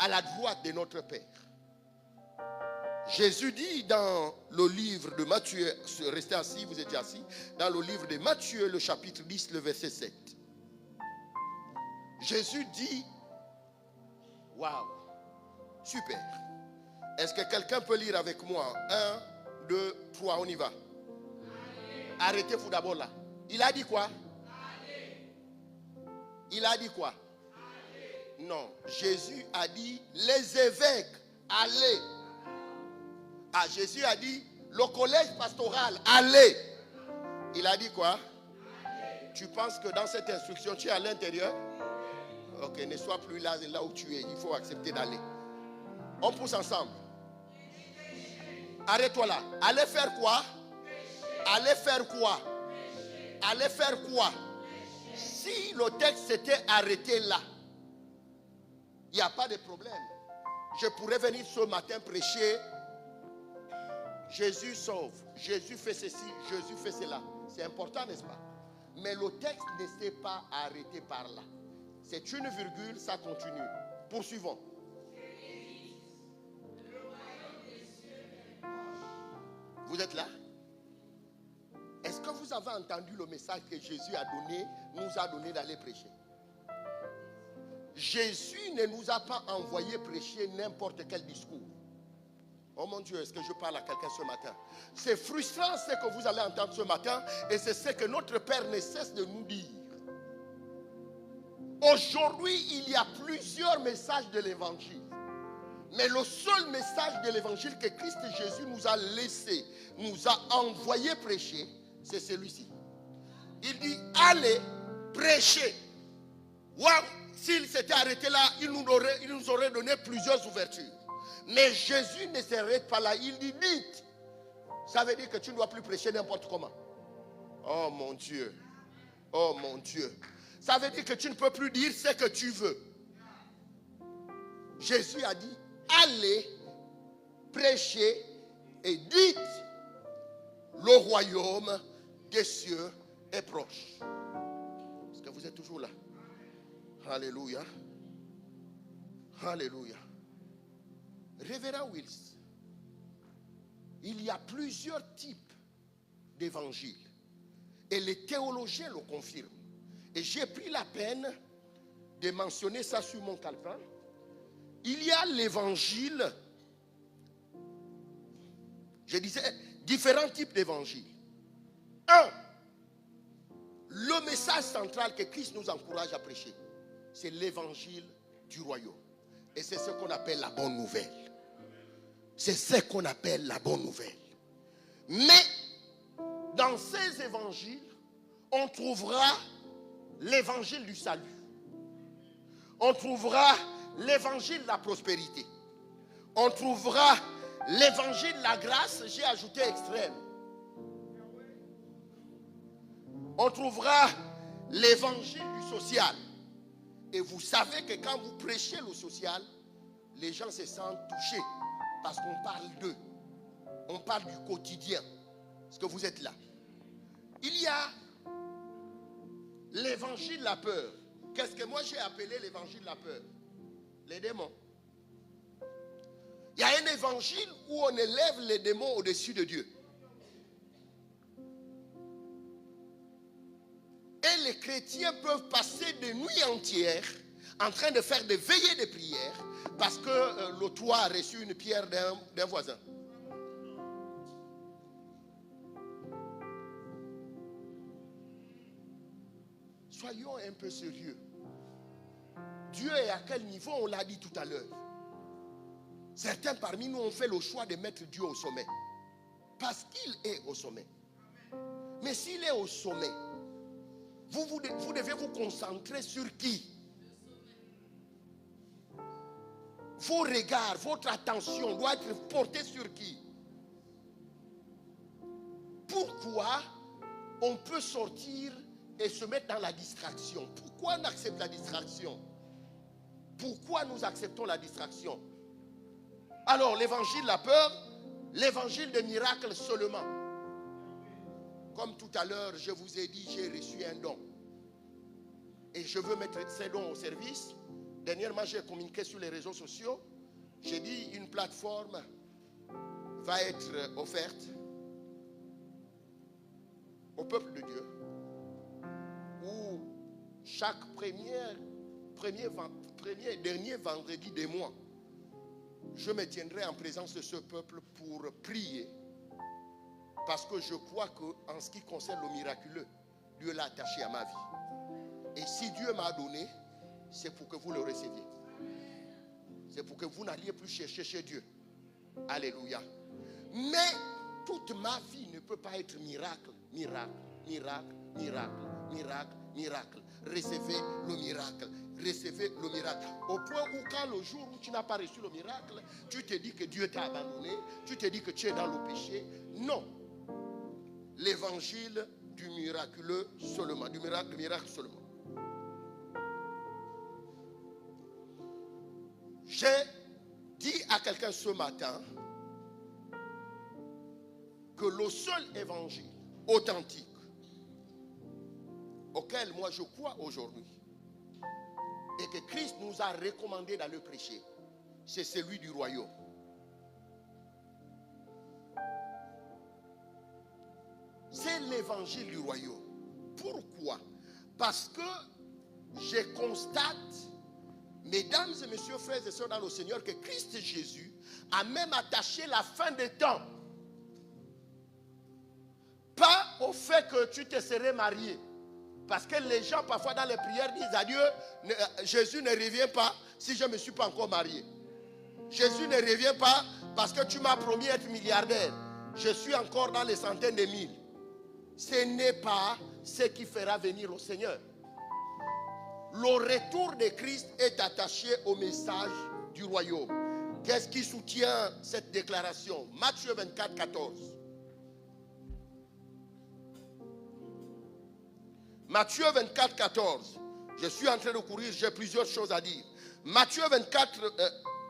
à la droite de notre Père. Jésus dit dans le livre de Matthieu, restez assis, vous étiez assis, dans le livre de Matthieu, le chapitre 10, le verset 7. Jésus dit, waouh, super. Est-ce que quelqu'un peut lire avec moi? 1, 2, 3, on y va. Arrêtez-vous d'abord là. Il a dit quoi? Il a dit quoi? Non, Jésus a dit, les évêques, allez. Ah, Jésus a dit, le collège pastoral, allez. Il a dit quoi? Tu penses que dans cette instruction, tu es à l'intérieur? Ok, ne sois plus là où tu es. Il faut accepter d'aller. On pousse ensemble. Arrête-toi là. Allez faire quoi? Allez faire quoi? Allez faire quoi? Si le texte s'était arrêté là, il n'y a pas de problème. Je pourrais venir ce matin prêcher. Jésus sauve, Jésus fait ceci, Jésus fait cela. C'est important, n'est-ce pas? Mais le texte ne s'est pas arrêté par là. C'est une virgule, ça continue. Poursuivons. Vous êtes là? Est-ce que vous avez entendu le message que Jésus a donné, nous a donné d'aller prêcher? Jésus ne nous a pas envoyé prêcher n'importe quel discours. Oh mon Dieu, est-ce que je parle à quelqu'un ce matin? C'est frustrant ce que vous allez entendre ce matin, et c'est ce que notre Père ne cesse de nous dire. Aujourd'hui, il y a plusieurs messages de l'évangile. Mais le seul message de l'évangile que Christ Jésus nous a laissé, nous a envoyé prêcher, c'est celui-ci. Il dit, allez prêcher. Waouh, s'il s'était arrêté là, il nous aurait donné plusieurs ouvertures. Mais Jésus ne s'arrête pas là. Il dit, dites. Ça veut dire que tu ne dois plus prêcher n'importe comment. Oh mon Dieu. Oh mon Dieu. Ça veut dire que tu ne peux plus dire ce que tu veux. Jésus a dit, allez prêcher et dites, le royaume des cieux est proche. Est-ce que vous êtes toujours là? Alléluia. Alléluia. Révérend Wills, il y a plusieurs types d'évangiles. Et les théologiens le confirment. Et j'ai pris la peine de mentionner ça sur mon calepin. Il y a l'évangile, je disais, différents types d'évangiles. 1. Le message central que Christ nous encourage à prêcher, c'est l'évangile du royaume. Et c'est ce qu'on appelle la bonne nouvelle. C'est ce qu'on appelle la bonne nouvelle. Mais dans ces évangiles, on trouvera l'évangile du salut. On trouvera l'évangile de la prospérité. On trouvera l'évangile de la grâce, j'ai ajouté extrême. On trouvera l'évangile du social. Et vous savez que quand vous prêchez le social, les gens se sentent touchés. Parce qu'on parle d'eux. On parle du quotidien. Est-ce que vous êtes là? Il y a l'évangile de la peur. Qu'est-ce que moi j'ai appelé l'évangile de la peur? Les démons. Il y a un évangile où on élève les démons au-dessus de Dieu. Et les chrétiens peuvent passer des nuits entières en train de faire des veillées de prière parce que le toit a reçu une pierre d'un voisin. Soyons un peu sérieux. Dieu est à quel niveau? On l'a dit tout à l'heure. Certains parmi nous ont fait le choix de mettre Dieu au sommet. Parce qu'il est au sommet. Mais s'il est au sommet, vous devez vous concentrer sur qui? Vos regards, votre attention doit être portée sur qui? Pourquoi on peut sortir et se mettre dans la distraction? Pourquoi on accepte la distraction? Pourquoi nous acceptons la distraction? Alors, l'évangile de la peur, l'évangile des miracles seulement. Comme tout à l'heure, je vous ai dit, j'ai reçu un don. Et je veux mettre ces dons au service Dernièrement, j'ai communiqué sur les réseaux sociaux. J'ai dit une plateforme va être offerte au peuple de Dieu, où chaque dernier vendredi des mois, je me tiendrai en présence de ce peuple pour prier, parce que je crois qu'en ce qui concerne le miraculeux, Dieu l'a attaché à ma vie. Et si Dieu m'a donné, c'est pour que vous le receviez. C'est pour que vous n'alliez plus chercher chez Dieu. Alléluia. Mais toute ma vie ne peut pas être miracle, miracle, miracle, miracle, miracle, miracle. Recevez le miracle. Recevez le miracle. Au point où quand le jour où tu n'as pas reçu le miracle, tu te dis que Dieu t'a abandonné, tu te dis que tu es dans le péché. Non. L'évangile du miraculeux seulement, du miracle seulement. J'ai dit à quelqu'un ce matin que le seul évangile authentique auquel moi je crois aujourd'hui et que Christ nous a recommandé d'aller prêcher, c'est celui du royaume. C'est l'évangile du royaume. Pourquoi? Parce que je constate, mesdames et messieurs, frères et sœurs dans le Seigneur, que Christ Jésus a même attaché la fin des temps. Pas au fait que tu te serais marié. Parce que les gens parfois dans les prières disent à Dieu, Jésus ne revient pas si je ne me suis pas encore marié. Jésus ne revient pas parce que tu m'as promis être milliardaire. Je suis encore dans les centaines de mille. Ce n'est pas ce qui fera venir le Seigneur. Le retour de Christ est attaché au message du royaume. Qu'est-ce qui soutient cette déclaration? Matthieu 24, 14. Matthieu 24, 14. Je suis en train de courir, j'ai plusieurs choses à dire. Matthieu 24,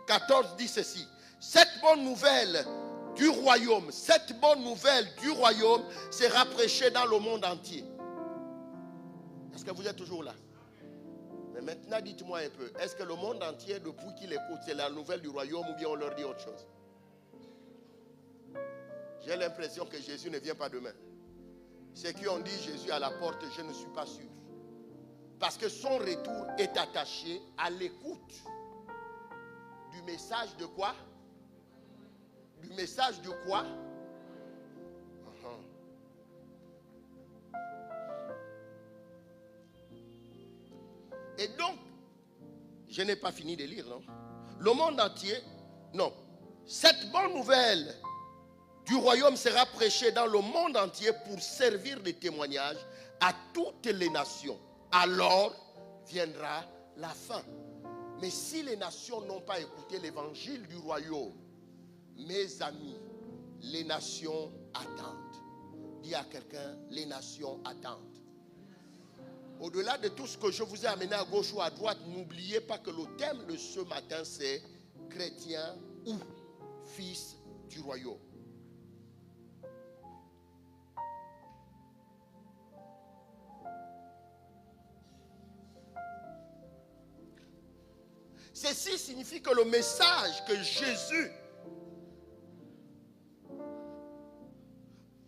14 dit ceci. Cette bonne nouvelle du royaume, cette bonne nouvelle du royaume sera prêchée dans le monde entier. Est-ce que vous êtes toujours là? Mais maintenant, dites-moi un peu, est-ce que le monde entier, depuis qu'il écoute, c'est la nouvelle du royaume ou bien on leur dit autre chose? J'ai l'impression que Jésus ne vient pas demain. Ceux qui ont dit Jésus à la porte, je ne suis pas sûr. Parce que son retour est attaché à l'écoute du message de quoi? Du message de quoi? Et donc, je n'ai pas fini de lire, non? Le monde entier, non. Cette bonne nouvelle du royaume sera prêchée dans le monde entier pour servir de témoignage à toutes les nations. Alors viendra la fin. Mais si les nations n'ont pas écouté l'évangile du royaume, mes amis, les nations attendent. Dis à quelqu'un, les nations attendent. Au-delà de tout ce que je vous ai amené à gauche ou à droite, n'oubliez pas que le thème de ce matin, c'est chrétien ou fils du royaume. Ceci signifie que le message que Jésus,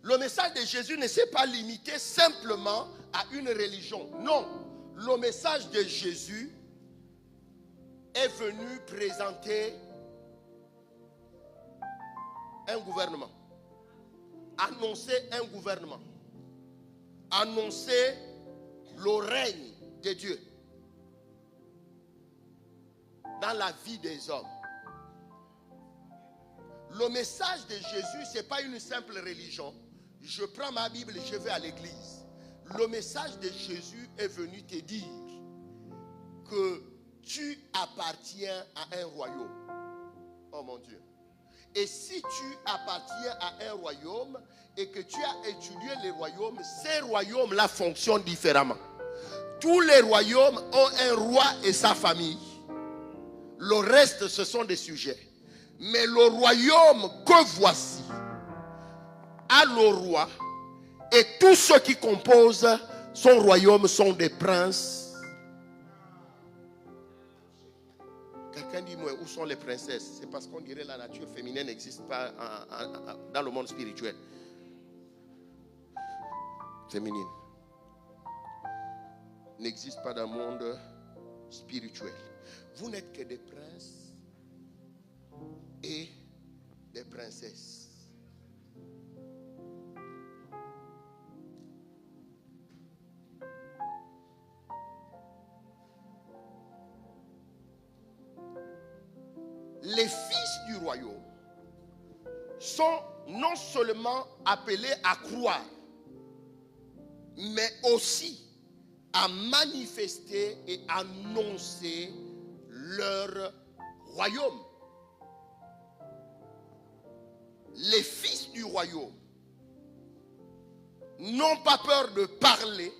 le message de Jésus ne s'est pas limité simplement à une religion. Non, le message de Jésus est venu présenter un gouvernement, annoncer un gouvernement, annoncer le règne de Dieu dans la vie des hommes. Le message de Jésus, ce n'est pas une simple religion. Je prends ma Bible et je vais à l'église. Le message de Jésus est venu te dire que tu appartiens à un royaume. Oh mon Dieu. Et si tu appartiens à un royaume et que tu as étudié les royaumes, ces royaumes-là fonctionnent différemment. Tous les royaumes ont un roi et sa famille. Le reste, ce sont des sujets. Mais le royaume que voici a le roi et tous ceux qui composent son royaume sont des princes. Quelqu'un dit, moi, où sont les princesses? C'est parce qu'on dirait la nature féminine n'existe pas dans le monde spirituel. Féminine. N'existe pas dans le monde spirituel. Vous n'êtes que des princes et des princesses. Les fils du royaume sont non seulement appelés à croire, mais aussi à manifester et annoncer leur royaume. Les fils du royaume n'ont pas peur de parler.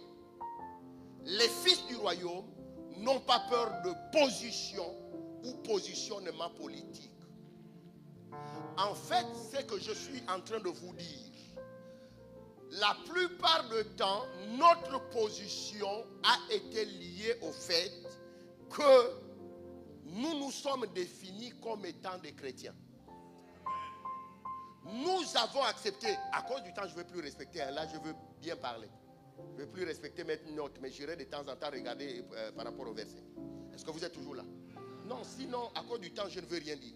Les fils du royaume n'ont pas peur de position ou positionnement politique. En fait, ce que je suis en train de vous dire, la plupart du temps, notre position a été liée au fait que nous nous sommes définis comme étant des chrétiens. Nous avons accepté, à cause du temps, je ne veux plus respecter, là je veux bien parler. Je ne veux plus respecter, mettre une note, mais j'irai de temps en temps regarder par rapport au verset. Est-ce que vous êtes toujours là? Non, sinon, à cause du temps, je ne veux rien dire.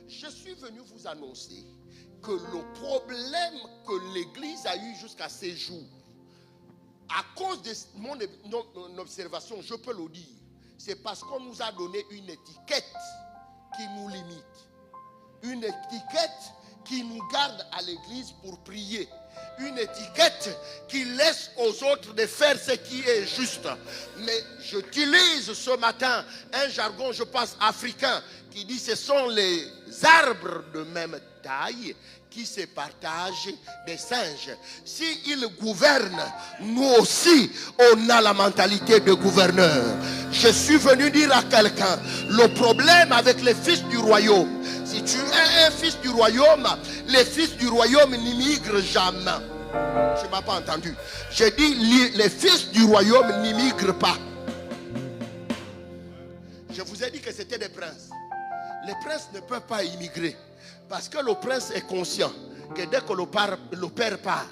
Je suis venu vous annoncer que le problème que l'Église a eu jusqu'à ces jours, à cause de mon observation, je peux le dire, c'est parce qu'on nous a donné une étiquette qui nous limite. Une étiquette qui nous garde à l'église pour prier. Une étiquette qui laisse aux autres de faire ce qui est juste. Mais j'utilise ce matin un jargon, je pense, africain, qui dit ce sont les arbres de même taille qui se partagent des singes. S'ils gouvernent, nous aussi, on a la mentalité de gouverneur. Je suis venu dire à quelqu'un, le problème avec les fils du royaume, si tu es un fils du royaume, les fils du royaume n'immigrent jamais. Tu ne m'as pas entendu. J'ai dit, les fils du royaume n'immigrent pas. Je vous ai dit que c'était des princes. Les princes ne peuvent pas immigrer. Parce que le prince est conscient que dès que le père part,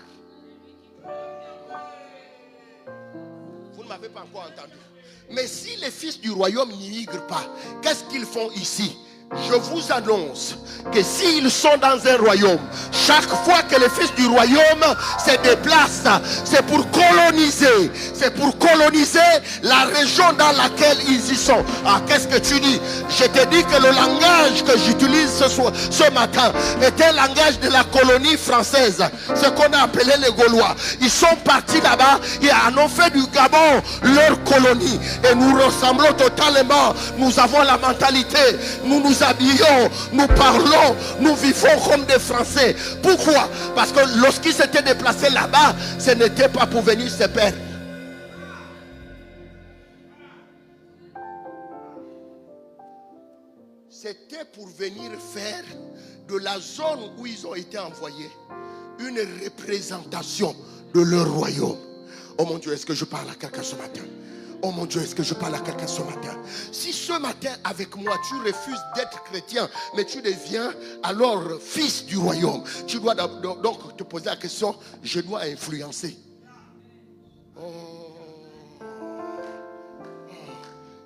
vous ne m'avez pas encore entendu. Mais si les fils du royaume n'immigrent pas, qu'est-ce qu'ils font ici? Je vous annonce que s'ils sont dans un royaume, chaque fois que les fils du royaume se déplacent, c'est pour coloniser. C'est pour coloniser la région dans laquelle ils y sont. Ah, qu'est-ce que tu dis? Je te dis que le langage que j'utilise ce matin est un langage de la colonie française. Ce qu'on a appelé les Gaulois. Ils sont partis là-bas et en ont fait du Gabon leur colonie. Et nous ressemblons totalement. Nous avons la mentalité. Nous habillons, nous parlons, nous vivons comme des Français. Pourquoi? Parce que lorsqu'ils s'étaient déplacés là-bas, ce n'était pas pour venir se perdre. C'était pour venir faire de la zone où ils ont été envoyés une représentation de leur royaume. Oh mon Dieu, est-ce que je parle à quelqu'un ce matin? Oh mon Dieu, est-ce que je parle à quelqu'un ce matin? Si ce matin avec moi tu refuses d'être chrétien, mais tu deviens alors fils du royaume, tu dois donc te poser la question, je dois influencer.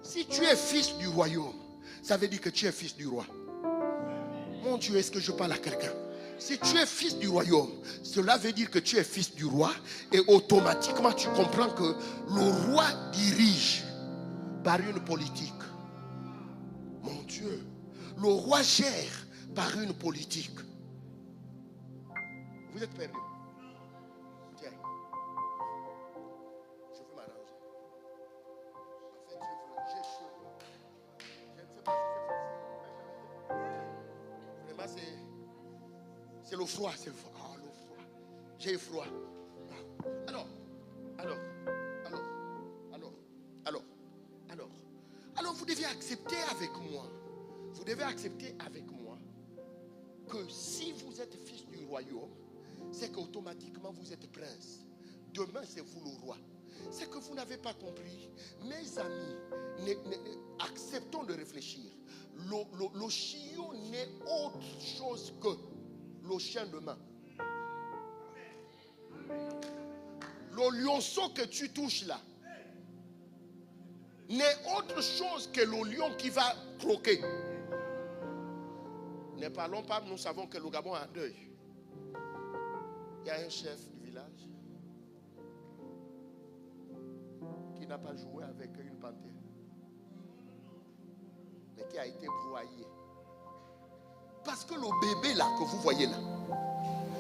Si tu es fils du royaume, ça veut dire que tu es fils du roi. Mon Dieu, est-ce que je parle à quelqu'un? Si tu es fils du royaume, cela veut dire que tu es fils du roi et automatiquement tu comprends que le roi dirige par une politique. Mon Dieu, le roi gère par une politique. Vous êtes perdu. Tiens, je veux m'arranger. En fait, j'ai chaud. Je ne sais pas si c'est vraiment c'est le froid, c'est le froid. Oh, le froid. J'ai froid. Alors, vous devez accepter avec moi. Vous devez accepter avec moi que si vous êtes fils du royaume, c'est qu'automatiquement vous êtes prince. Demain, c'est vous le roi. C'est que vous n'avez pas compris. Mes amis, acceptons de réfléchir. le chiot n'est autre chose que le chien de main. Le lionceau que tu touches là n'est autre chose que le lion qui va croquer. Ne parlons pas, nous savons que le Gabon a un deuil. Il y a un chef du village qui n'a pas joué avec une panthère, mais qui a été broyé. Parce que le bébé là que vous voyez là,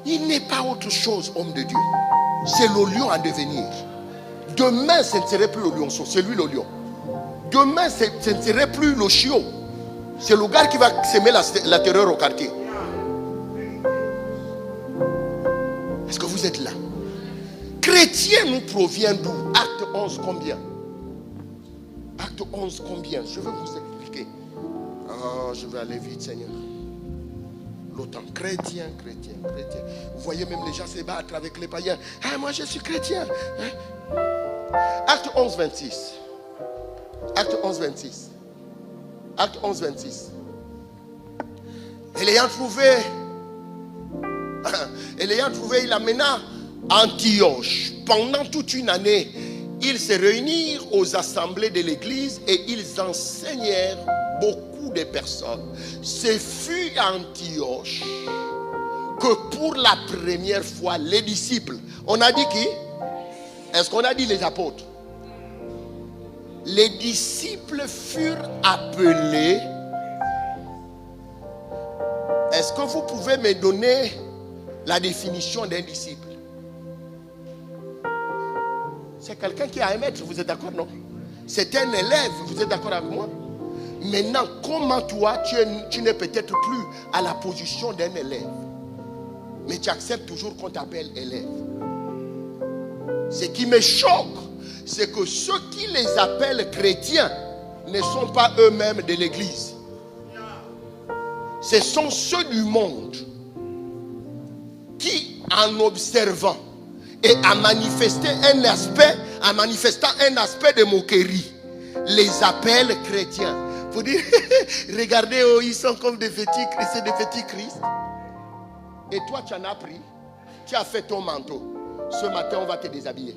il n'est pas autre chose, homme de Dieu. C'est le lion à devenir. Demain, ce ne serait plus le lionceau, c'est lui le lion. Demain, ce ne serait plus le chiot. C'est le gars qui va semer la terreur au quartier. Est-ce que vous êtes là? Chrétien nous provient d'où? Acte 11 combien? Acte 11 combien? Je vais vous expliquer. Oh, je vais aller vite, Seigneur. L'OTAN, chrétien. Vous voyez même les gens se battre avec les païens. Ah, moi je suis chrétien. Hein? Acte 11, 26. Acte 11, 26. Acte 11, 26. Et l'ayant trouvé, il amena Antioche. Pendant toute une année, ils se réunirent aux assemblées de l'église et ils enseignèrent beaucoup de personnes. Ce fut à Antioche que pour la première fois, les disciples, on a dit qui? Est-ce qu'on a dit les apôtres? Les disciples furent appelés. Est-ce que vous pouvez me donner la définition d'un disciple? C'est quelqu'un qui a un maître, vous êtes d'accord, non? C'est un élève, vous êtes d'accord avec moi? Maintenant, comment toi, tu n'es peut-être plus à la position d'un élève, mais tu acceptes toujours qu'on t'appelle élève. Ce qui me choque, c'est que ceux qui les appellent chrétiens ne sont pas eux-mêmes de l'église. Ce sont ceux du monde qui, en observant et en manifestant un aspect de moquerie, les appellent chrétiens. Pour dire, regardez, oh, ils sont comme des petits Christ, c'est des petits Christ. Et toi, tu en as pris, tu as fait ton manteau. Ce matin, on va te déshabiller.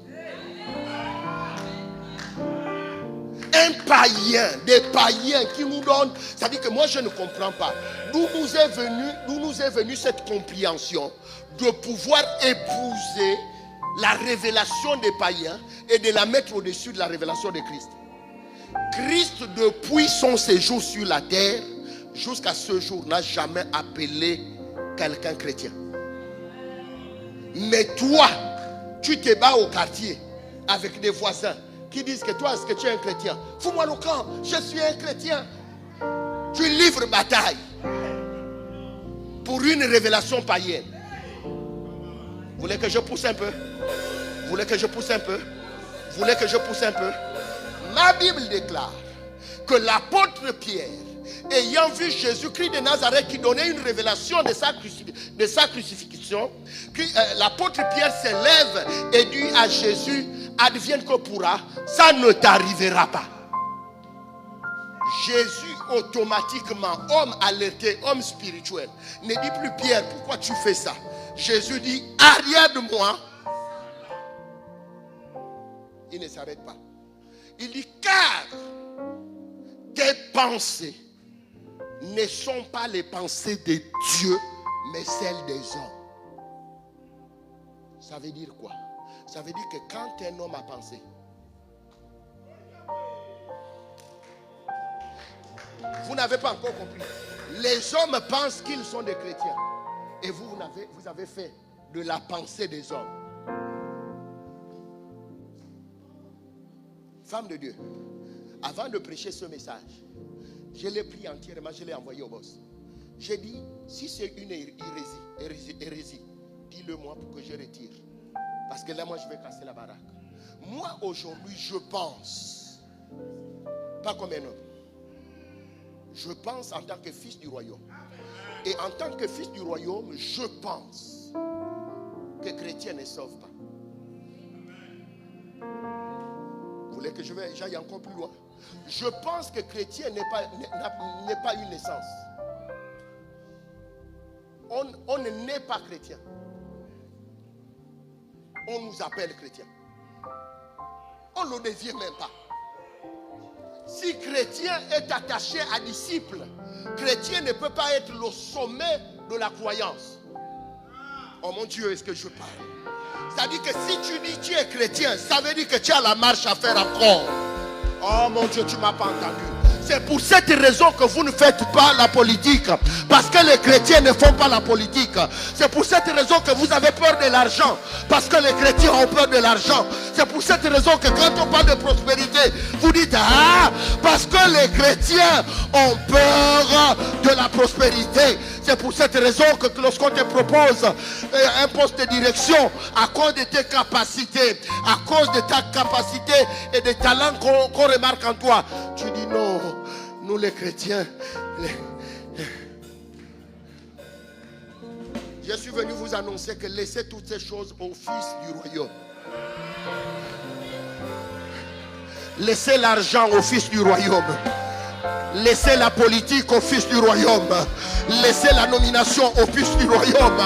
Un païen, des païens qui nous donnent, ça dit que moi je ne comprends pas. D'où nous est venue cette compréhension de pouvoir épouser la révélation des païens et de la mettre au-dessus de la révélation de Christ. Christ, depuis son séjour sur la terre jusqu'à ce jour, n'a jamais appelé quelqu'un chrétien. Mais toi, tu te bats au quartier avec des voisins qui disent que toi, est-ce que tu es un chrétien? Fous-moi le camp, je suis un chrétien. Tu livres bataille pour une révélation païenne. Vous voulez que je pousse un peu? Vous voulez que je pousse un peu? Vous voulez que je pousse un peu? Ma Bible déclare que l'apôtre Pierre, ayant vu Jésus-Christ de Nazareth qui donnait une révélation de sa crucifixion, l'apôtre Pierre s'élève et dit à Jésus, advienne que pourra, ça ne t'arrivera pas. Jésus automatiquement, homme alerté, homme spirituel, ne dit plus Pierre, pourquoi tu fais ça? Jésus dit, arrière de moi. Il ne s'arrête pas. Il dit, car tes pensées ne sont pas les pensées de Dieu, mais celles des hommes. Ça veut dire quoi? Ça veut dire que quand un homme a pensé, vous n'avez pas encore compris. Les hommes pensent qu'ils sont des chrétiens. Et vous avez fait de la pensée des hommes. Femme de Dieu, avant de prêcher ce message, je l'ai pris entièrement, je l'ai envoyé au boss. J'ai dit, si c'est une hérésie, dis-le moi pour que je retire. Parce que là, moi, je vais casser la baraque. Moi, aujourd'hui, je pense, pas comme un homme. Je pense en tant que fils du royaume. Et en tant que fils du royaume, je pense que chrétien ne sauve pas. Vous voulez voulez que j'aille encore plus loin? Je pense que chrétien n'est pas une naissance. On ne naît pas chrétien. On nous appelle chrétien. On ne le devient même pas. Si chrétien est attaché à disciple, chrétien ne peut pas être le sommet de la croyance. Oh mon Dieu, est-ce que je parle? C'est-à-dire que si tu dis que tu es chrétien, ça veut dire que tu as la marche à faire encore. Oh mon Dieu, tu ne m'as pas entendu. C'est pour cette raison que vous ne faites pas la politique. Parce que les chrétiens ne font pas la politique. C'est pour cette raison que vous avez peur de l'argent. Parce que les chrétiens ont peur de l'argent. C'est pour cette raison que quand on parle de prospérité, vous dites ah, parce que les chrétiens ont peur de la prospérité. C'est pour cette raison que lorsqu'on te propose un poste de direction, à cause de tes capacités, à cause de ta capacité et des talents qu'on remarque en toi, tu dis non, nous les chrétiens, je suis venu vous annoncer que laissez toutes ces choses au Fils du royaume. Laissez l'argent au Fils du royaume. Laissez la politique au Fils du royaume. Laissez la nomination au Fils du royaume.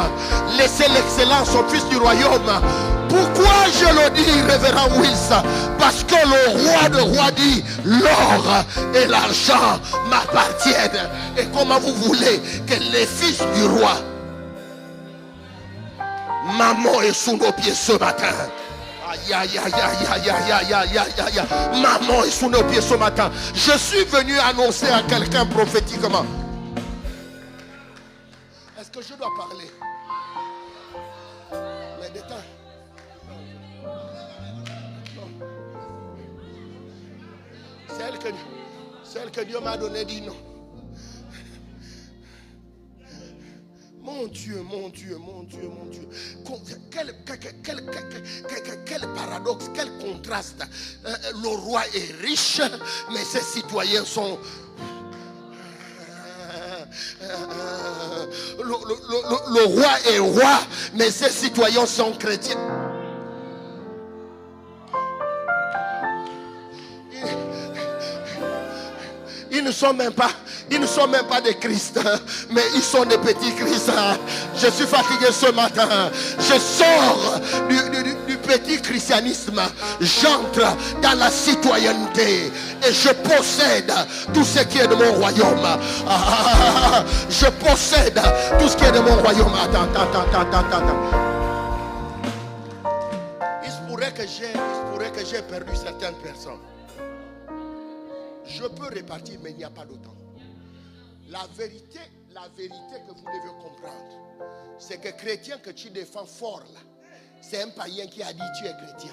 Laissez l'excellence au Fils du royaume. Pourquoi je le dis, révérend Wills? Parce que le roi de rois dit l'or et l'argent m'appartiennent. Et comment vous voulez que les fils du roi, maman est sous nos pieds ce matin. Aïe, aïe, aïe, aïe, aïe, aïe, aïe, aïe, aïe. Maman est sous nos pieds ce matin. Je suis venu annoncer à quelqu'un prophétiquement. Est-ce que je dois parler? Mais détends. Celle que Dieu m'a donnée dit non. Mon Dieu, mon Dieu, mon Dieu, mon Dieu. Quel paradoxe, quel contraste. Le roi est riche, mais ses citoyens sont... Le roi est roi, mais ses citoyens sont chrétiens. Ils ne sont même pas des Christ, mais ils sont des petits Christ. Je suis fatigué ce matin. Je sors du petit christianisme. J'entre dans la citoyenneté et je possède tout ce qui est de mon royaume. Je possède tout ce qui est de mon royaume. Attends. Il se pourrait que j'ai perdu certaines personnes. Je peux répartir, mais il n'y a pas d'autant. La vérité que vous devez comprendre, c'est que chrétien que tu défends fort là, c'est un païen qui a dit tu es chrétien.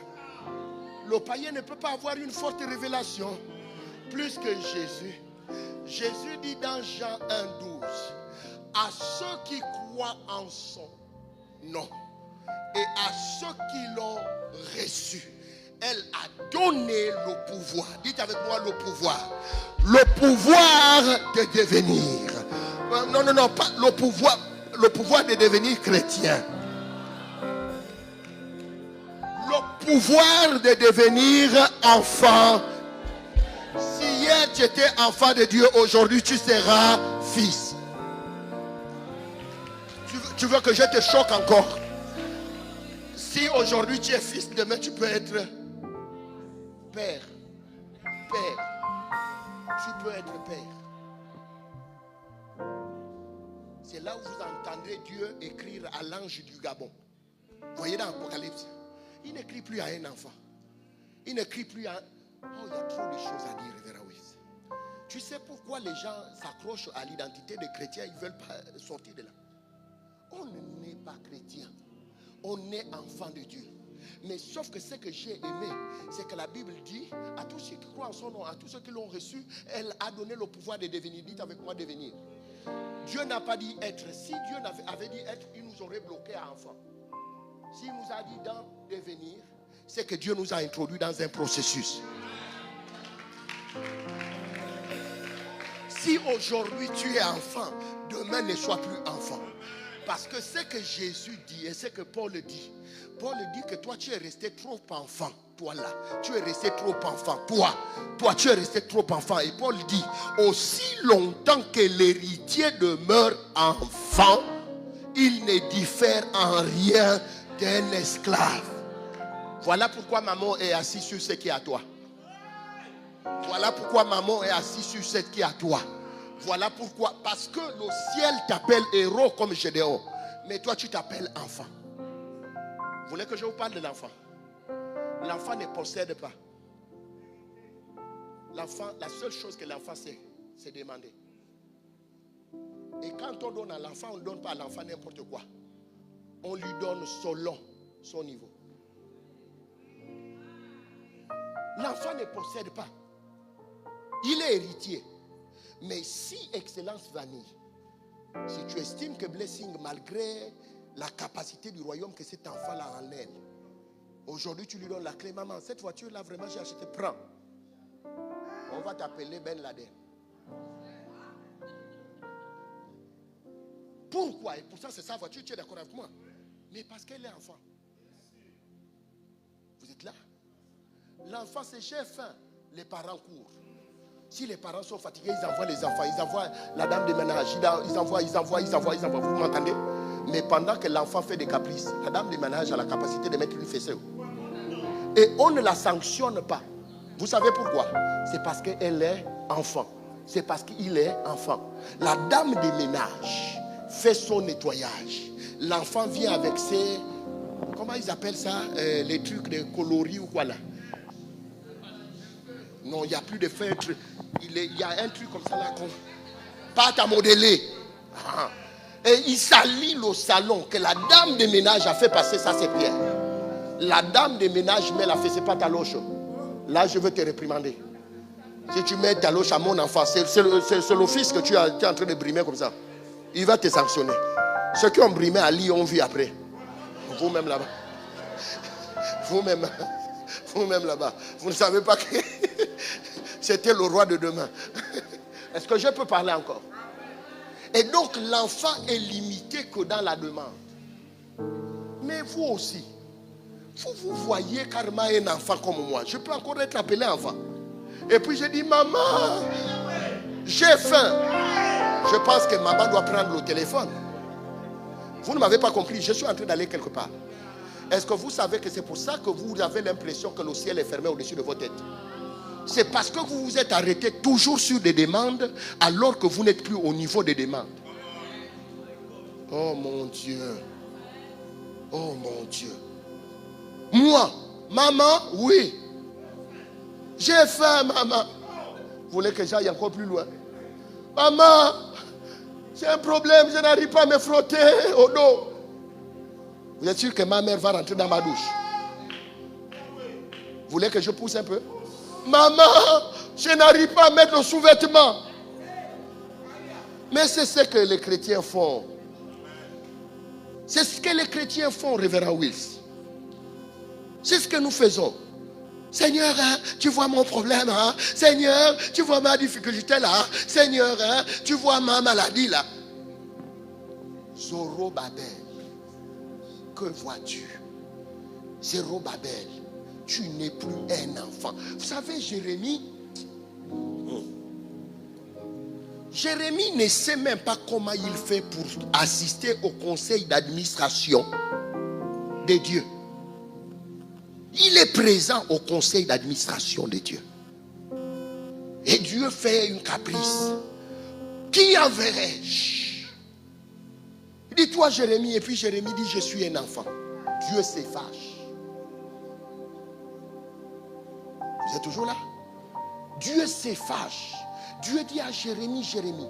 Le païen ne peut pas avoir une forte révélation plus que Jésus. Jésus dit dans Jean 1,12, à ceux qui croient en son nom et à ceux qui l'ont reçu, elle a donné le pouvoir. Dites avec moi le pouvoir. Le pouvoir de devenir. Non, pas le pouvoir. Le pouvoir de devenir chrétien. Le pouvoir de devenir enfant. Si hier tu étais enfant de Dieu, aujourd'hui tu seras fils. Tu veux que je te choque encore? Si aujourd'hui tu es fils, demain tu peux être père. Tu peux être père. C'est là où vous entendrez Dieu écrire à l'ange du Gabon. Voyez dans l'Apocalypse, il n'écrit plus à un enfant. Il n'écrit plus à... Oh, il y a trop de choses à dire, révérend Wills. Tu sais pourquoi les gens s'accrochent à l'identité des chrétiens? Ils ne veulent pas sortir de là. On n'est pas chrétien. On est enfant de Dieu. Mais sauf que ce que j'ai aimé, c'est que la Bible dit à tous ceux qui croient en son nom, à tous ceux qui l'ont reçu, elle a donné le pouvoir de devenir. Dites avec moi devenir. Dieu n'a pas dit être. Si Dieu avait dit être, il nous aurait bloqué à enfant. S'il nous a dit dans devenir, c'est que Dieu nous a introduits dans un processus. Si aujourd'hui tu es enfant, demain ne sois plus enfant. Parce que ce que Jésus dit et ce que Paul dit que toi tu es resté trop enfant. Toi là, tu es resté trop enfant. Toi, tu es resté trop enfant. Et Paul dit, aussi longtemps que l'héritier demeure enfant, il ne diffère en rien d'un esclave. Voilà pourquoi maman est assise sur ce qui est à toi. Voilà pourquoi maman est assise sur ce qui est à toi. Voilà pourquoi. Parce que le ciel t'appelle héros comme Gédéon. Mais toi, tu t'appelles enfant. Vous voulez que je vous parle de l'enfant? L'enfant ne possède pas. L'enfant, la seule chose que l'enfant sait, c'est demander. Et quand on donne à l'enfant, on ne donne pas à l'enfant n'importe quoi. On lui donne selon son niveau. L'enfant ne possède pas. Il est héritier. Mais si excellence vanille, si tu estimes que blessing, malgré la capacité du royaume que cet enfant-là a en elle, aujourd'hui tu lui donnes la clé, maman, cette voiture-là vraiment j'ai acheté, prends. On va t'appeler Ben Laden. Pourquoi? Et pourtant c'est sa voiture, tu es d'accord avec moi? Mais parce qu'elle est enfant. Vous êtes là? L'enfant c'est j'ai faim. Les parents courent. Si les parents sont fatigués, ils envoient les enfants, ils envoient la dame de ménage, ils envoient. Vous m'entendez? Mais pendant que l'enfant fait des caprices, la dame de ménage a la capacité de mettre une fessée. Et on ne la sanctionne pas. Vous savez pourquoi? C'est parce qu'elle est enfant. C'est parce qu'il est enfant. La dame de ménage fait son nettoyage. L'enfant vient avec ses... Comment ils appellent ça? Les trucs de coloris ou quoi là? Non, il n'y a plus de feutre. Il y a un truc comme ça là. Pâte à modeler. Ah. Et il salit le salon que la dame de ménage a fait passer ça, c'est pierre. La dame de ménage met la fesse, c'est pas ta loche. Là, je veux te réprimander. Si tu mets ta loche à mon enfant, c'est l'office que tu es en train de brimer comme ça. Il va te sanctionner. Ceux qui ont brimé à Lille ont vu après. Vous-même là-bas. Vous-même là-bas. Vous ne savez pas que c'était le roi de demain. Est-ce que je peux parler encore? Et donc l'enfant est limité que dans la demande. Mais vous aussi, vous voyez carrément un enfant comme moi. Je peux encore être appelé enfant. Et puis je dis, maman, j'ai faim. Je pense que maman doit prendre le téléphone. Vous ne m'avez pas compris, je suis en train d'aller quelque part. Est-ce que vous savez que c'est pour ça que vous avez l'impression que le ciel est fermé au-dessus de vos têtes? C'est parce que vous vous êtes arrêté toujours sur des demandes alors que vous n'êtes plus au niveau des demandes. Oh mon Dieu. Oh mon Dieu. Moi, maman, oui. J'ai faim, maman. Vous voulez que j'aille encore plus loin? Maman, j'ai un problème, je n'arrive pas à me frotter au dos. Vous êtes sûr que ma mère va rentrer dans ma douche? Vous voulez que je pousse un peu? Maman, je n'arrive pas à mettre le sous-vêtement. Mais c'est ce que les chrétiens font. C'est ce que les chrétiens font, révérend Wills. C'est ce que nous faisons. Seigneur, hein, tu vois mon problème, hein? Seigneur, tu vois ma difficulté là. Seigneur, hein, tu vois ma maladie là. Zorobabel, que vois-tu? Zorobabel, tu n'es plus un enfant. Vous savez, Jérémie ne sait même pas comment il fait pour assister au conseil d'administration de Dieu. Il est présent au conseil d'administration de Dieu. Et Dieu fait une caprice. Qui enverrai-je? Il dit, toi Jérémie. Et puis Jérémie dit, je suis un enfant. Dieu se fâche. Vous êtes toujours là? Dieu se fâche. Dieu dit à Jérémie, Jérémie,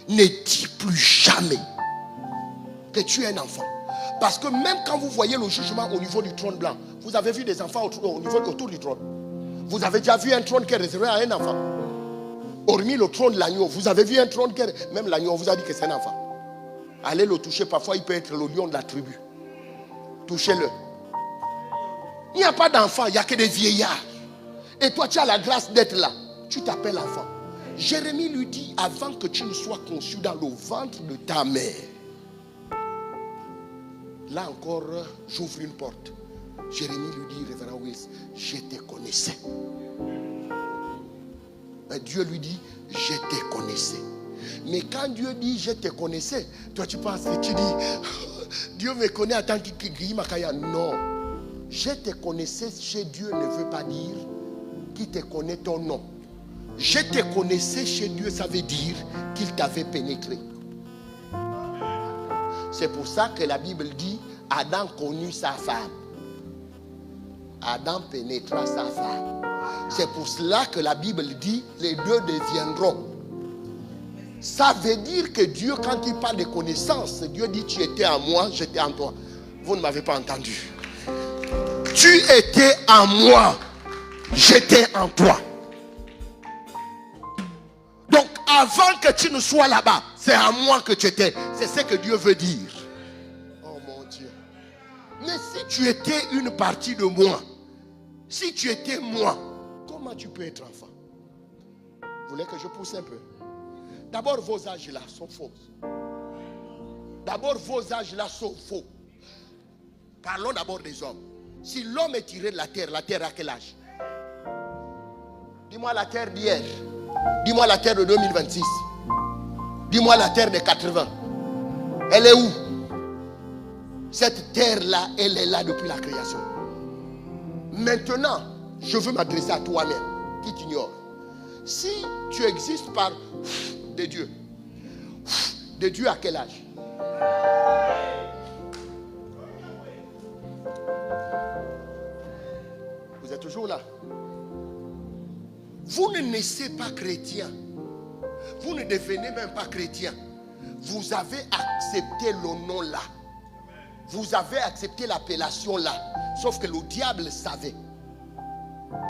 ne dis plus jamais que tu es un enfant. Parce que même quand vous voyez le jugement au niveau du trône blanc, vous avez vu des enfants autour du trône. Vous avez déjà vu un trône qui est réservé à un enfant. Hormis le trône de l'agneau, vous avez vu un trône qui est... Même l'agneau, on vous a dit que c'est un enfant. Allez le toucher, parfois il peut être le lion de la tribu. Touchez-le. Il n'y a pas d'enfant, il n'y a que des vieillards. Et toi, tu as la grâce d'être là. Tu t'appelles enfant. Jérémie lui dit, avant que tu ne sois conçu dans le ventre de ta mère. Là encore, j'ouvre une porte. Jérémie lui dit, révérend Wills, je te connaissais. Dieu lui dit, je te connaissais. Mais quand Dieu dit, je te connaissais, toi tu penses que tu dis, Dieu me connaît en tant que... Non. Je te connaissais chez Dieu ne veut pas dire qu'il te connaît ton nom. Je te connaissais chez Dieu, ça veut dire qu'il t'avait pénétré. C'est pour ça que la Bible dit, Adam connut sa femme. Adam pénétra sa femme. C'est pour cela que la Bible dit, les deux deviendront. Ça veut dire que Dieu, quand il parle de connaissance, Dieu dit, tu étais en moi, j'étais en toi. Vous ne m'avez pas entendu. Tu étais en moi, j'étais en toi. Donc, avant que tu ne sois là-bas, c'est en moi que tu étais. C'est ce que Dieu veut dire. Oh mon Dieu. Mais si tu étais une partie de moi, si tu étais moi, comment tu peux être enfant? Vous voulez que je pousse un peu? D'abord, vos âges-là sont faux. D'abord, vos âges-là sont faux. Parlons d'abord des hommes. Si l'homme est tiré de la terre a quel âge? Dis-moi la terre d'hier. Dis-moi la terre de 2026. Dis-moi la terre de 80. Elle est où? Cette terre-là, elle est là depuis la création. Maintenant, je veux m'adresser à toi-même, qui t'ignore. Si tu existes par des dieux à quel âge? Vous êtes toujours là? Vous ne naissez pas chrétien. Vous ne devenez même pas chrétien. Vous avez accepté le nom là. Vous avez accepté l'appellation là. Sauf que le diable savait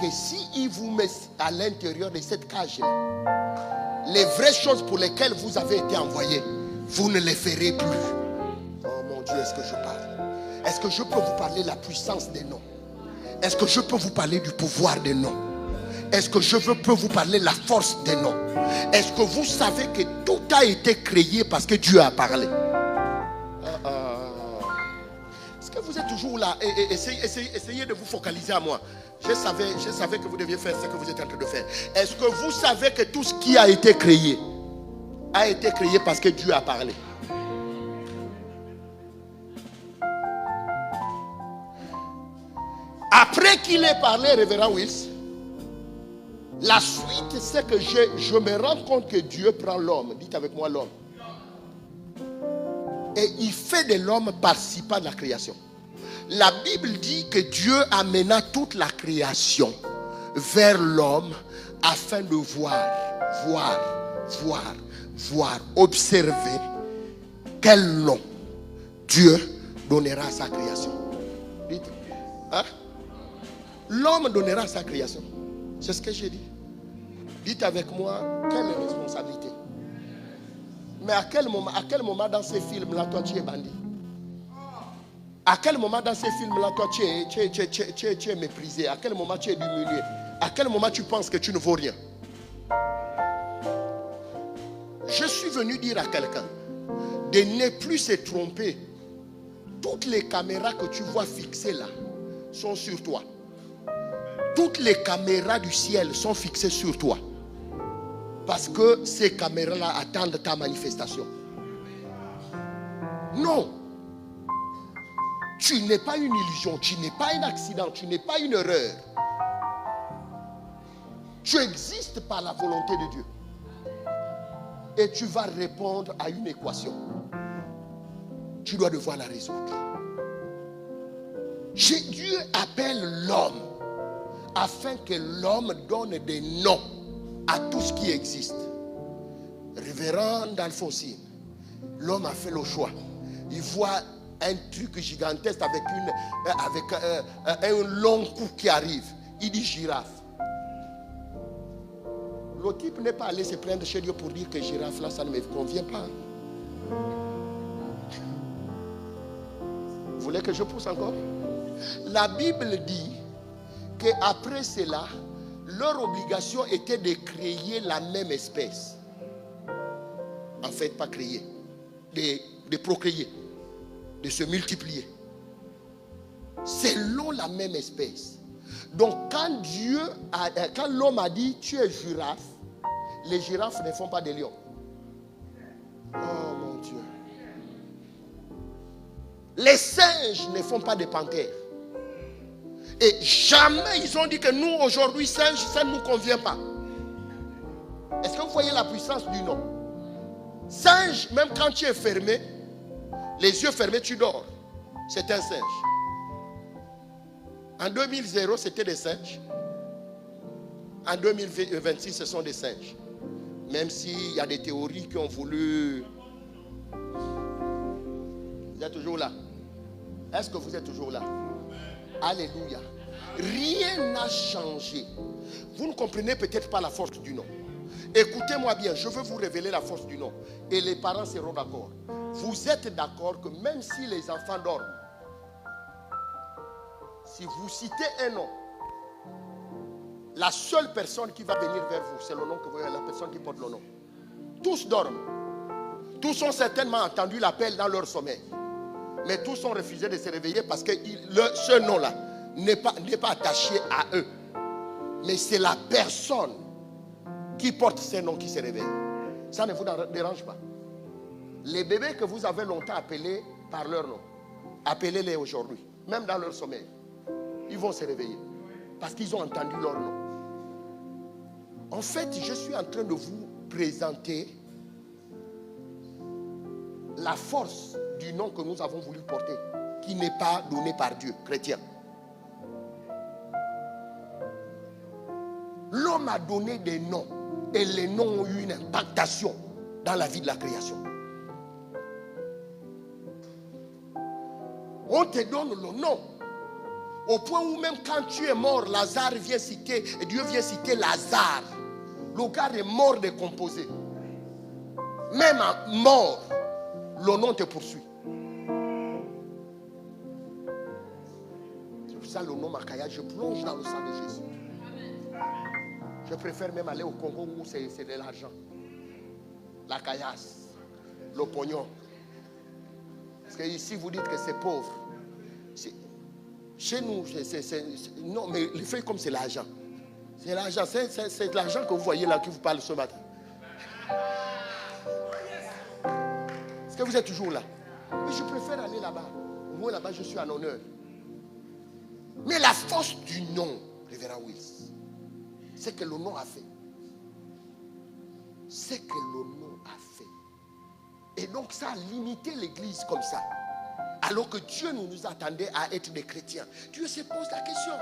que si il vous met à l'intérieur de cette cage là, les vraies choses pour lesquelles vous avez été envoyé, vous ne les ferez plus. Oh mon Dieu, est-ce que je parle? Est-ce que je peux vous parler de la puissance des noms? Est-ce que je peux vous parler du pouvoir des noms? Est-ce que je peux vous parler de la force des noms? Est-ce que vous savez que tout a été créé parce que Dieu a parlé? Est-ce que vous êtes toujours là? Essayez de vous focaliser à moi. Je savais que vous deviez faire ce que vous êtes en train de faire. Est-ce que vous savez que tout ce qui a été créé parce que Dieu a parlé? Après qu'il ait parlé, révérend Wills, la suite, c'est que je me rends compte que Dieu prend l'homme. Dites avec moi l'homme. Et il fait de l'homme participant de la création. La Bible dit que Dieu amena toute la création vers l'homme afin de voir, observer quel nom Dieu donnera à sa création. Dites, hein? L'homme donnera à sa création. C'est ce que j'ai dit. Dites avec moi, quelle est la responsabilité? Mais à quel moment dans ces films-là, toi tu es bandit? À quel moment dans ces films-là, toi tu es méprisé? À quel moment tu es diminué? À quel moment tu penses que tu ne vaux rien? Je suis venu dire à quelqu'un de ne plus se tromper. Toutes les caméras que tu vois fixées là sont sur toi. Toutes les caméras du ciel sont fixées sur toi. Parce que ces caméras-là attendent ta manifestation. Non. Tu n'es pas une illusion, tu n'es pas un accident, tu n'es pas une erreur. Tu existes par la volonté de Dieu. Et tu vas répondre à une équation. Tu dois devoir la résoudre. Dieu appelle l'homme afin que l'homme donne des noms à tout ce qui existe. Révérend Alphonsine, l'homme a fait le choix. Il voit un truc gigantesque avec un long cou qui arrive. Il dit girafe. Le type n'est pas allé se prendre chez Dieu pour dire que girafe là, ça ne me convient pas. Vous voulez que je pousse encore? La Bible dit qu'après cela, leur obligation était de créer la même espèce. En fait, pas créer, de procréer, de se multiplier. selon la même espèce. Donc quand quand l'homme a dit tu es girafe, les girafes ne font pas des lions. Oh mon Dieu. Les singes ne font pas des panthères. Et jamais ils ont dit que nous aujourd'hui singes, ça ne nous convient pas. Est-ce que vous voyez la puissance du nom? Singe, même quand tu es fermé, les yeux fermés, tu dors. C'est un singe. En 2000, c'était des singes. En 2026, ce sont des singes. Même s'il y a des théories qui ont voulu... Vous êtes toujours là? Est-ce que vous êtes toujours là? Alléluia. Rien n'a changé. Vous ne comprenez peut-être pas la force du nom. Écoutez-moi bien, je veux vous révéler la force du nom. Et les parents seront d'accord. Vous êtes d'accord que même si les enfants dorment, si vous citez un nom, la seule personne qui va venir vers vous, c'est le nom que vous avez, la personne qui porte le nom. Tous dorment. Tous ont certainement entendu l'appel dans leur sommeil. Mais tous ont refusé de se réveiller parce que ce nom-là n'est pas attaché à eux. Mais c'est la personne qui porte ces noms qui se réveille. Ça ne vous dérange pas. Les bébés que vous avez longtemps appelés par leur nom, appelez-les aujourd'hui, même dans leur sommeil. Ils vont se réveiller parce qu'ils ont entendu leur nom. En fait, je suis en train de vous présenter la force du nom que nous avons voulu porter, qui n'est pas donné par Dieu, chrétien. L'homme a donné des noms et les noms ont eu une impactation dans la vie de la création. On te donne le nom au point où même quand tu es mort, Lazare vient citer, et Dieu vient citer Lazare. Le gars est mort décomposé. Même mort, le nom te poursuit. C'est pour ça le nom Makaya, je plonge dans le sang de Jésus. Je préfère même aller au Congo où c'est de l'argent. La caillasse, le pognon. Parce que ici vous dites que c'est pauvre. Chez nous, non, mais les feuilles comme c'est l'argent. C'est l'argent, c'est l'argent que vous voyez là qui vous parle ce matin. Est-ce que vous êtes toujours là? Mais je préfère aller là-bas. Au moins là-bas, je suis en honneur. Mais la force du nom, Révérend Wills, c'est que le nom a fait. C'est que le nom a fait. Et donc ça a limité l'église comme ça. Alors que Dieu nous attendait à être des chrétiens. Dieu se pose la question.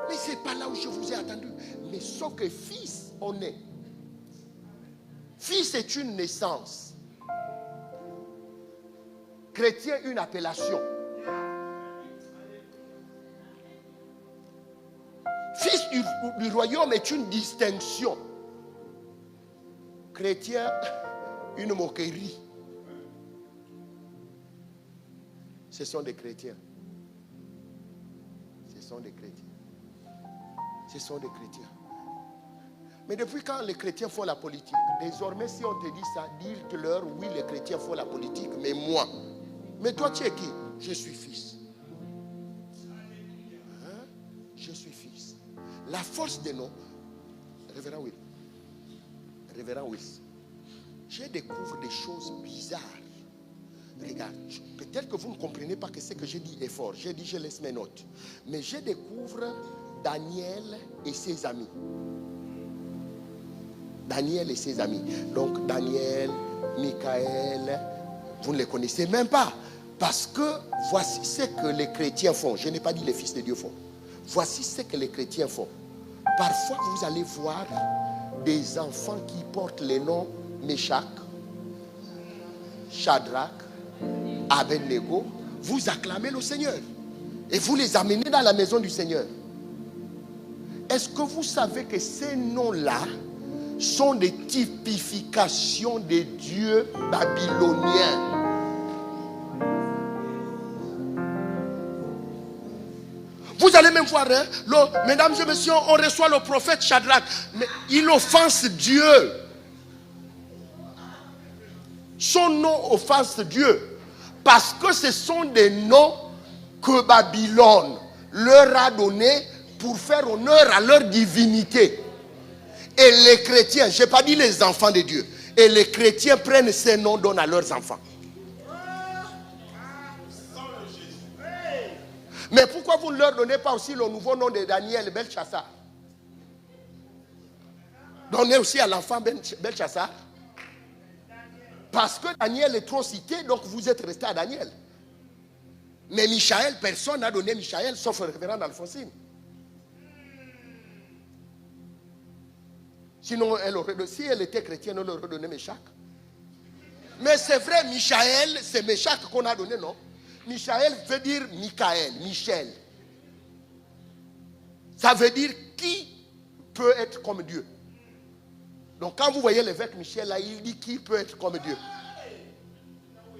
Mais ce n'est pas là où je vous ai attendu. Mais sauf que fils, on est. Fils est une naissance. Chrétien, une appellation. Fils du royaume est une distinction. Chrétien, une moquerie. Ce sont des chrétiens. Ce sont des chrétiens. Ce sont des chrétiens. Mais depuis quand les chrétiens font la politique? Désormais, si on te dit ça, dis-leur, oui, les chrétiens font la politique, mais moi. Mais toi, tu es qui? Je suis fils. Hein? Je suis fils. La force des noms, Révérend Will. Révérend Wills, je découvre des choses bizarres. Regarde, peut-être que vous ne comprenez pas que ce que j'ai dit est fort. J'ai dit, je laisse mes notes. Mais je découvre Daniel et ses amis. Daniel et ses amis. Donc, Daniel, Michael, vous ne les connaissez même pas. Parce que voici ce que les chrétiens font. Je n'ai pas dit les fils de Dieu font. Voici ce que les chrétiens font. Parfois, vous allez voir des enfants qui portent les noms Meshach, Shadrach, Abednego. Vous acclamez le Seigneur. Et vous les amenez dans la maison du Seigneur. Est-ce que vous savez que ces noms-là sont des typifications des dieux babyloniens? Vous allez même voir, hein, mesdames et messieurs, on reçoit le prophète Shadrach, mais il offense Dieu. Son nom offense Dieu. Parce que ce sont des noms que Babylone leur a donné pour faire honneur à leur divinité. Et les chrétiens, je n'ai pas dit les enfants de Dieu, et les chrétiens prennent ces noms, donnent à leurs enfants. Mais pourquoi vous ne leur donnez pas aussi le nouveau nom de Daniel Belchassar? Donnez aussi à l'enfant Belchassar. Parce que Daniel est trop cité, donc vous êtes resté à Daniel. Mais Michaël, personne n'a donné Michaël, sauf le révérend Alphonsine. Sinon, si elle était chrétienne, elle aurait donné Méchac. Mais c'est vrai, Michaël, c'est Méchac qu'on a donné, non? Michaël veut dire Michaël, Michel. Ça veut dire qui peut être comme Dieu. Donc quand vous voyez l'évêque Michel là, il dit qui peut être comme Dieu.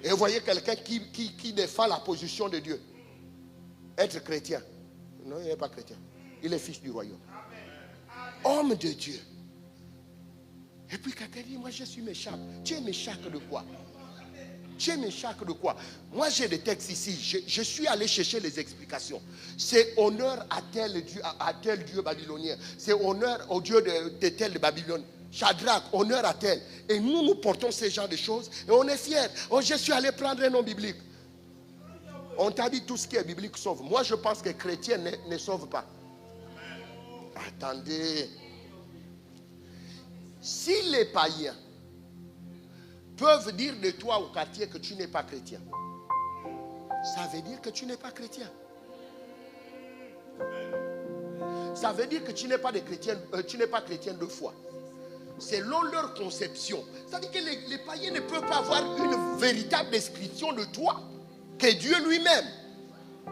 Et vous voyez quelqu'un qui défend la position de Dieu. Être chrétien. Non, il n'est pas chrétien. Il est fils du royaume. Homme de Dieu. Et puis quelqu'un dit, moi je suis Méchac. Tu es Méchac de quoi? Tu es Méchac de quoi? Moi j'ai des textes ici. Je suis allé chercher les explications. C'est honneur à tel dieu babylonien. C'est honneur au dieu de tel de Babylone. Shadrach, honneur à tel. Et nous portons ce genre de choses. Et on est fiers. Oh, je suis allé prendre un nom biblique. On t'a dit tout ce qui est biblique sauve. Moi je pense que chrétien ne sauve pas. Attendez. Si les païens peuvent dire de toi au quartier que tu n'es pas chrétien, ça veut dire que tu n'es pas chrétien. Ça veut dire que tu n'es pas chrétien de foi. Selon leur conception. C'est-à-dire que les païens ne peuvent pas avoir une véritable description de toi que Dieu lui-même.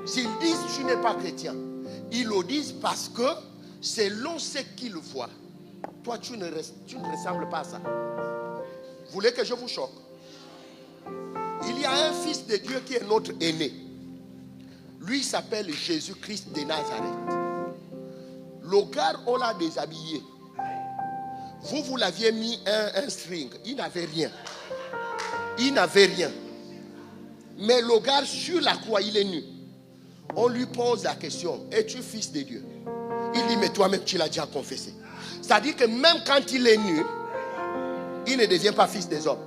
S'ils disent tu n'es pas chrétien, ils le disent parce que selon ce qu'ils voient, toi tu ne ressembles pas à ça. Vous voulez que je vous choque? Il y a un fils de Dieu qui est notre aîné. Lui s'appelle Jésus-Christ de Nazareth. Le gars, on l'a déshabillé. Vous l'aviez mis un string. Il n'avait rien. Il n'avait rien. Mais le gars sur la croix, il est nu. On lui pose la question, es-tu fils de Dieu? Il dit, mais toi-même tu l'as déjà confessé. C'est-à-dire que même quand il est nu, il ne devient pas fils des hommes.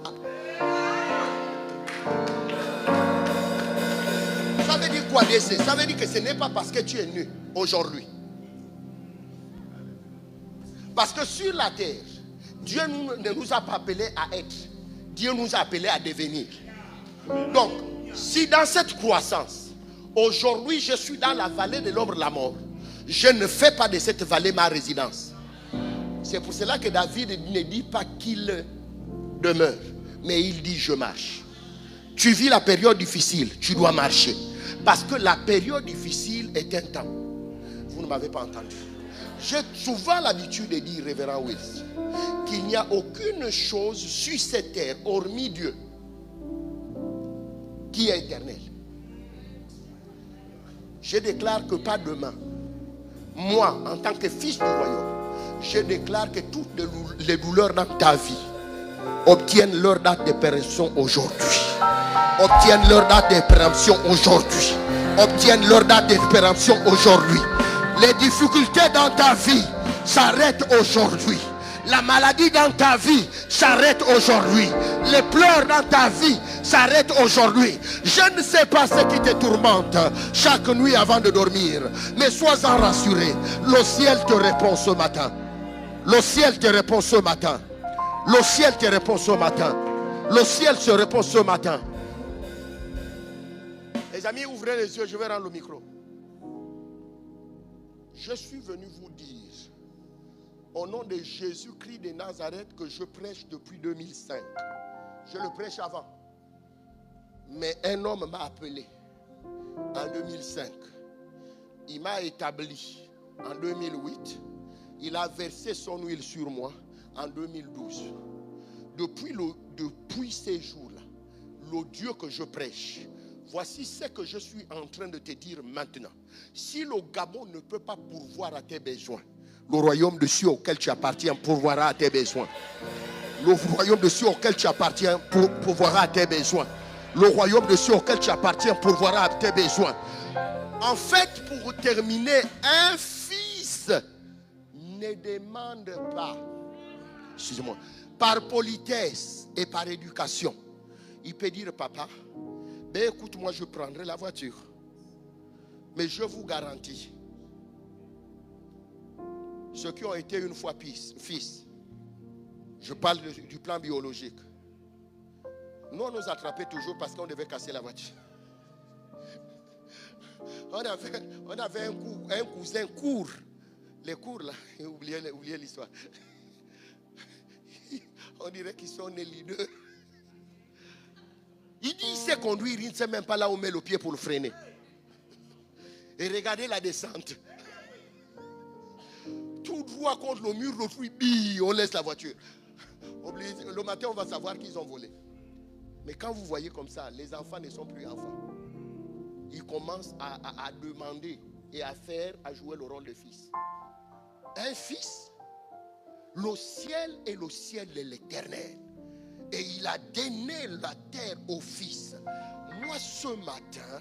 Ça veut dire quoi? Ça veut dire que ce n'est pas parce que tu es nu aujourd'hui. Parce que sur la terre, Dieu ne nous a pas appelés à être. Dieu nous a appelés à devenir. Donc, si dans cette croissance, aujourd'hui je suis dans la vallée de l'ombre de la mort, je ne fais pas de cette vallée ma résidence. C'est pour cela que David ne dit pas qu'il demeure, mais il dit je marche. Tu vis la période difficile, tu dois marcher. Parce que la période difficile est un temps. Vous ne m'avez pas entendu. J'ai souvent l'habitude de dire, révérend Wills, qu'il n'y a aucune chose sur cette terre, hormis Dieu, qui est éternel. Je déclare que pas demain, moi, en tant que fils du royaume, je déclare que toutes les douleurs dans ta vie obtiennent leur date de péremption aujourd'hui. Obtiennent leur date de péremption aujourd'hui. Obtiennent leur date de péremption aujourd'hui. Les difficultés dans ta vie s'arrêtent aujourd'hui. La maladie dans ta vie s'arrête aujourd'hui. Les pleurs dans ta vie s'arrêtent aujourd'hui. Je ne sais pas ce qui te tourmente chaque nuit avant de dormir. Mais sois-en rassuré. Le ciel te répond ce matin. Le ciel te répond ce matin. Le ciel te répond ce matin. Le ciel se répond ce matin. Les amis, ouvrez les yeux, je vais rendre le micro. Je suis venu vous dire, au nom de Jésus-Christ de Nazareth, que je prêche depuis 2005. Je le prêche avant. Mais un homme m'a appelé en 2005. Il m'a établi en 2008. Il a versé son huile sur moi en 2012. Depuis ces jours-là, le Dieu que je prêche, voici ce que je suis en train de te dire maintenant. Si le Gabon ne peut pas pourvoir à tes besoins, le royaume de cieux auquel tu appartiens pourvoira à tes besoins. Le royaume de cieux auquel tu appartiens pourvoira à tes besoins. Le royaume de cieux auquel tu appartiens pourvoira à tes besoins. En fait, pour terminer, un fils ne demande pas, excusez-moi, par politesse et par éducation. Il peut dire, papa, ben écoute, moi je prendrai la voiture. Mais je vous garantis, ceux qui ont été une fois fils, je parle du plan biologique. Nous, on nous attrapait toujours parce qu'on devait casser la voiture. On avait un cousin court. Les cours là, oubliez l'histoire. On dirait qu'ils sont nés leaders. Il dit, il sait conduire, il ne sait même pas là où on met le pied pour le freiner. Et regardez la descente. Tout droit contre le mur, l'autre oui, on laisse la voiture. Le matin, on va savoir qu'ils ont volé. Mais quand vous voyez comme ça, les enfants ne sont plus enfants. Ils commencent à demander et à jouer le rôle de fils. Un fils, le ciel est le ciel de l'Éternel. Et il a donné la terre au fils. Moi, ce matin,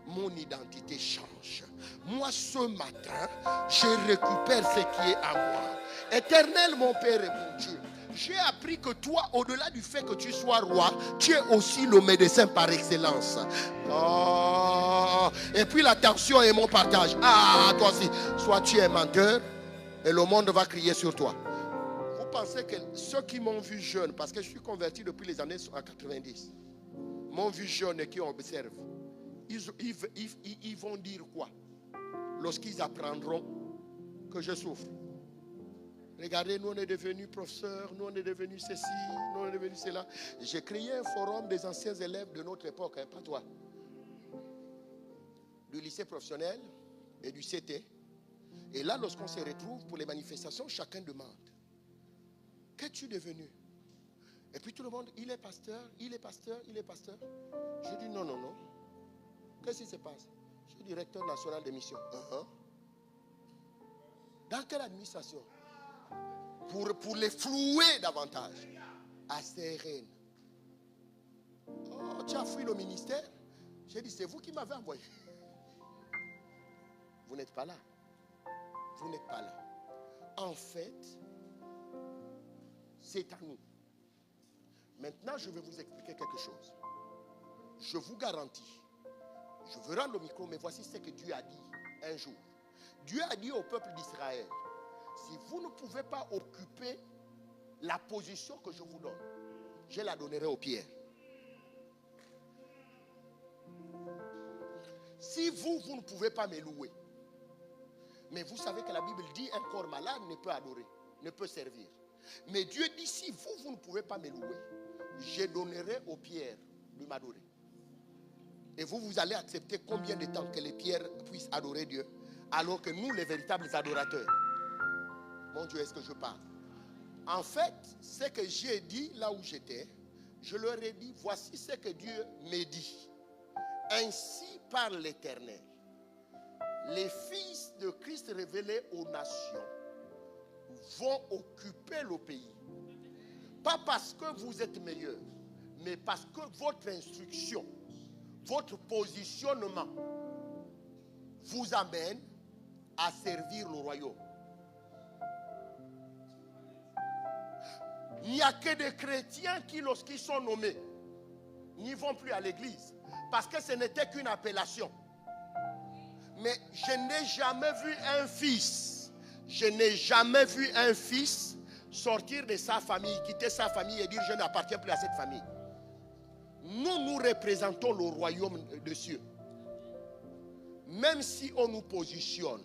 mon identité change. Moi, ce matin, je récupère ce qui est à moi. Éternel, mon Père et mon Dieu, j'ai appris que toi, au-delà du fait que tu sois roi, tu es aussi le médecin par excellence. Oh. Et puis l'attention et mon partage. Ah, toi aussi. Soit tu es menteur et le monde va crier sur toi. Vous pensez que ceux qui m'ont vu jeune, parce que je suis converti depuis les années 90, m'ont vu jeune et qui observent, ils vont dire quoi lorsqu'ils apprendront que je souffre? Regardez, nous on est devenus professeurs, nous on est devenus ceci, nous on est devenus cela. J'ai créé un forum des anciens élèves de notre époque, pas toi. Du lycée professionnel et du CT. Et là, lorsqu'on se retrouve pour les manifestations, chacun demande, qu'es-tu devenu? Et puis tout le monde, il est pasteur, il est pasteur, il est pasteur. Je dis non. Qu'est-ce qui se passe? Je suis directeur national des missions. Dans quelle administration? Pour les flouer davantage. À Sérène. Oh, tu as fui le ministère? J'ai dit, c'est vous qui m'avez envoyé. Vous n'êtes pas là. Vous n'êtes pas là. En fait, c'est à nous. Maintenant, je vais vous expliquer quelque chose. Je vous garantis. Je veux rendre le micro, mais voici ce que Dieu a dit un jour. Dieu a dit au peuple d'Israël, si vous ne pouvez pas occuper la position que je vous donne, je la donnerai aux pierres. Si vous ne pouvez pas me louer, mais vous savez que la Bible dit un corps malade ne peut adorer, ne peut servir. Mais Dieu dit, si vous ne pouvez pas me louer, je donnerai aux pierres de m'adorer. Et vous allez accepter combien de temps que les pierres puissent adorer Dieu, alors que nous, les véritables adorateurs, mon Dieu, est-ce que je parle? En fait, ce que j'ai dit là où j'étais, je leur ai dit, voici ce que Dieu me dit. Ainsi parle l'Éternel. Les fils de Christ révélés aux nations vont occuper le pays. Pas parce que vous êtes meilleurs, mais parce que votre instruction, votre positionnement vous amène à servir le royaume. Il n'y a que des chrétiens qui, lorsqu'ils sont nommés, n'y vont plus à l'église. Parce que ce n'était qu'une appellation. Mais je n'ai jamais vu un fils. Je n'ai jamais vu un fils sortir de sa famille, quitter sa famille et dire je n'appartiens plus à cette famille. Nous représentons le royaume de cieux. Même si on nous positionne,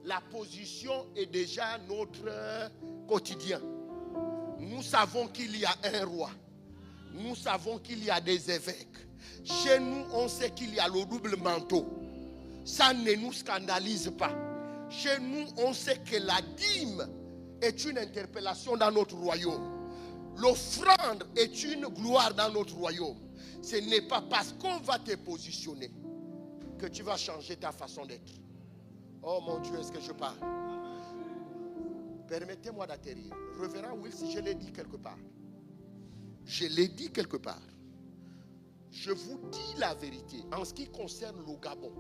la position est déjà notre quotidien. Nous savons qu'il y a un roi. Nous savons qu'il y a des évêques. Chez nous, on sait qu'il y a le double manteau. Ça ne nous scandalise pas. Chez nous, on sait que la dîme est une interpellation dans notre royaume. L'offrande est une gloire dans notre royaume. Ce n'est pas parce qu'on va te positionner que tu vas changer ta façon d'être. Oh mon Dieu, est-ce que je parle? Permettez-moi d'atterrir. Révérend Wills, je l'ai dit quelque part. Je l'ai dit quelque part. Je vous dis la vérité. En ce qui concerne le Gabon,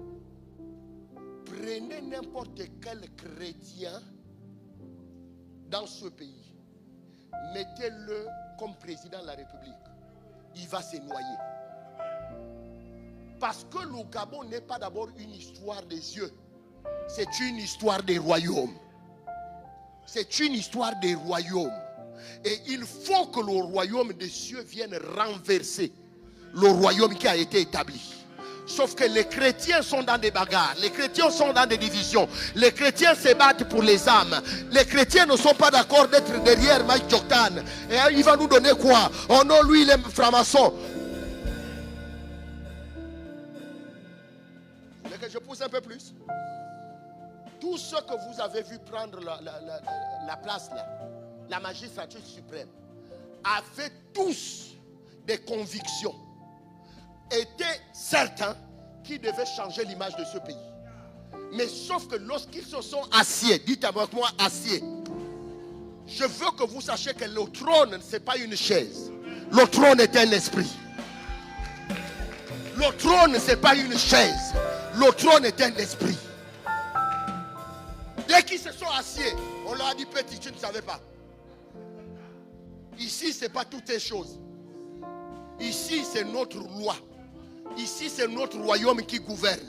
Prenez n'importe quel chrétien dans ce pays, mettez-le comme président de la République, il va se noyer. Parce que le Gabon n'est pas d'abord une histoire des yeux, c'est une histoire des royaumes. C'est une histoire des royaumes. Et il faut que le royaume des cieux vienne renverser le royaume qui a été établi. Sauf que les chrétiens sont dans des bagarres, les chrétiens sont dans des divisions, les chrétiens se battent pour les âmes. Les chrétiens ne sont pas d'accord d'être derrière Mike Joktan. Et il va nous donner quoi? Oh non, lui il est franc-maçon. Vous voulez que je pousse un peu plus? Tous ceux que vous avez vu prendre la place là, la magistrature suprême, avaient tous des convictions, étaient certains qu'ils devaient changer l'image de ce pays. Mais sauf que lorsqu'ils se sont assis, dites avec moi assis, je veux que vous sachiez que le trône, ce n'est pas une chaise. Le trône est un esprit. Le trône, ce n'est pas une chaise. Le trône est un esprit. Dès qu'ils se sont assis, on leur a dit petit, tu ne savais pas. Ici, ce n'est pas toutes ces choses. Ici, c'est notre loi. Ici, c'est notre royaume qui gouverne.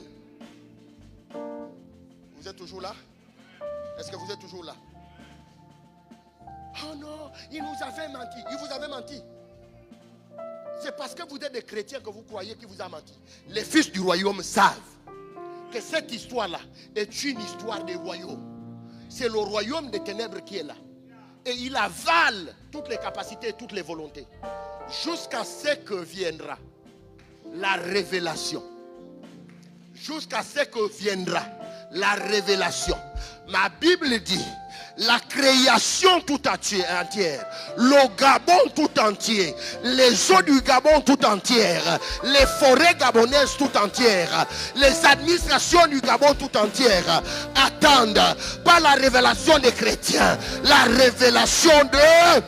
Vous êtes toujours là? Est-ce que vous êtes toujours là? Oh non, il nous avait menti. Il vous avait menti. C'est parce que vous êtes des chrétiens que vous croyez qu'il vous a menti. Les fils du royaume savent que cette histoire-là est une histoire des royaumes. C'est le royaume des ténèbres qui est là. Et il avale toutes les capacités et toutes les volontés. Jusqu'à ce que viendra la révélation. Jusqu'à ce que viendra la révélation. Ma Bible dit, la création tout entière, le Gabon tout entier, les eaux du Gabon tout entière, les forêts gabonaises tout entières, les administrations du Gabon tout entières attendent pas la révélation des chrétiens, la révélation de